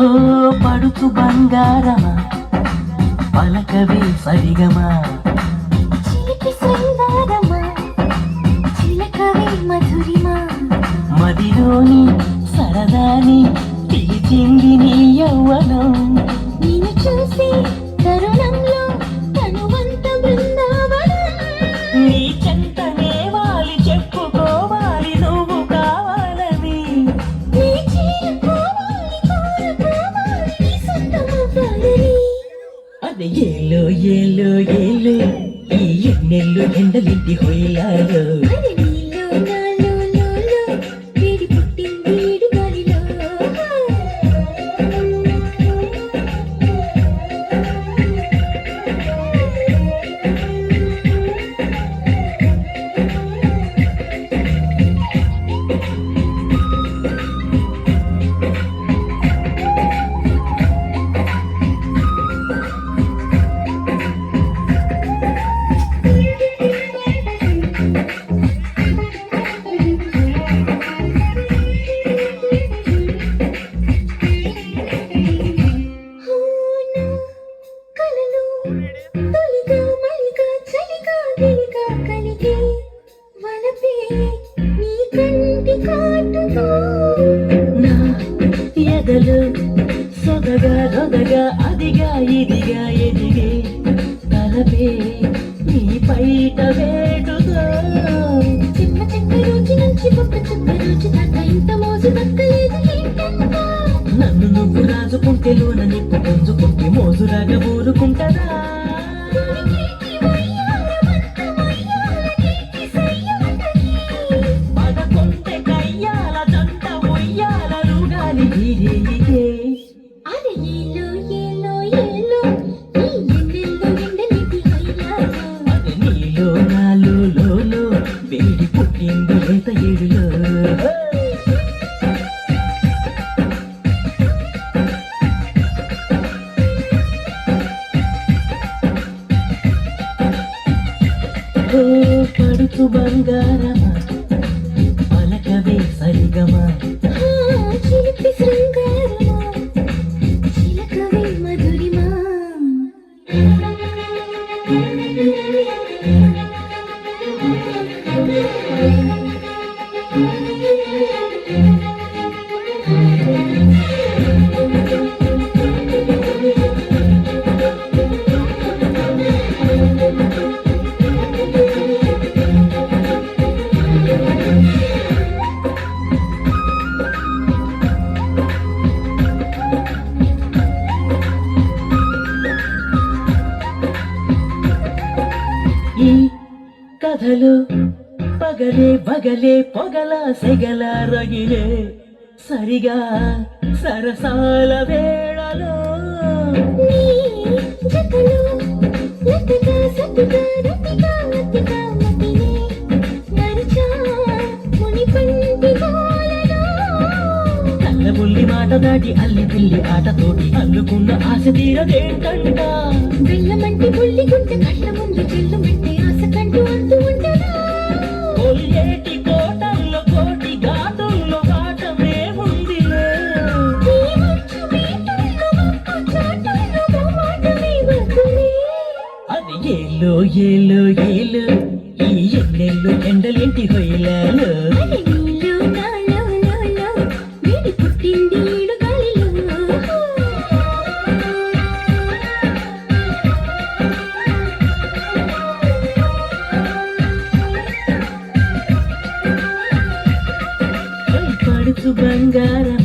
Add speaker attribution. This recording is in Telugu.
Speaker 1: ఓ పడుచు బంగారమా పలకవే సరిగమా
Speaker 2: చిలిపి శృంగారమా చిలకవే మధురిమా
Speaker 1: మదిలోని సరదాని పిలిచింది నీ యవ్వనం
Speaker 2: నిన్ను చూసి తరుణంలో తనువంత బృందావనం
Speaker 1: నీ చెంతనే వాలి చెప్పుకోవాలి నువ్వు కావాలని
Speaker 2: నీ చేరుకోవాలి కోరుకోవాలి నీ సొంతమవ్వాలని
Speaker 1: అది ఏలో ఏలో ఏలో ఈ ఎన్నెల్లు ఎండలింటి హొయ్యాలో
Speaker 2: అది నీలో నాలో లోలో వేడి పుట్టింది ఈడు గాలిలో కలలు తొలిగా మలిగా చలిగా గిలిగా కలిగే వలపే నీ కంటి కాటుతో
Speaker 1: నా ఎదలు సొదగా రొదగా అదిగా ఇదిగా ఎదిగే తలపే నీ పైట వేటుగా
Speaker 2: చిన్న చెక్క రోజు నుంచి పక్క చుక్క రోజు దాకా ఇంత మోజు దక్కలేదు ఏంటంట
Speaker 1: నన్ను నువ్వు రాజుకుంటే లోన నిప్పు పుంజుకుంటే మోజురాగా ఊరుకుంటదా
Speaker 2: నీకేంటి వయ్యారమంత వయ్యాల నీకి సయ్యమంటది
Speaker 1: పదకొంటే కయ్యాల జంట ఉయ్యాల రుగాలి గిరిగే
Speaker 2: అది ఏలో ఏలో ఏలో ఈ ఎండెల్లో ఎండలిటి హైలాలో
Speaker 1: అది నీలో నాలో లోలో వేడి పుట్టింది లేత ఏడులో ఓ పడుచు బంగారమా పలకవే సరిగమా
Speaker 2: చిలిపి శృంగారమా చిలకవే మధురిమా
Speaker 1: ఈ కథలో పగలే బగలే పొగల సెగల రగిలే సరిగా సరసాల వేళలో
Speaker 2: నీ జతలో లతగా సతగా రతిగా అతిగా మతినే మరిచా ముని పంటి గోలలో
Speaker 1: కళ్ళబుల్లి మాట దాటి అల్లి పిల్లి ఆటతోటి అల్లుకున్న ఆశ తీరదేంటంట
Speaker 2: బెల్లమంటి బుల్లి గుంట కళ్ళ ముందు చెల్లుమంటే ఆశ కంటూ అంటూ ఉంటదా
Speaker 1: కొల్లేటి కోటల్లో కోటి ఘాటుల్లో ఆటమే ఉందిలే
Speaker 2: ఈ మంచు మీటల్లో మప్పు చాటుల్లో మొహమాటమే వద్దులే
Speaker 1: అది ఏలో ఏలో ఏలో ఈ ఎన్నెల్లు ఎండలేంటి హొయ్యాలో
Speaker 2: అది నీలో నాలో లోలో వేడి పుట్టింది ఈడు గాలిలో
Speaker 1: పడుచు బంగారం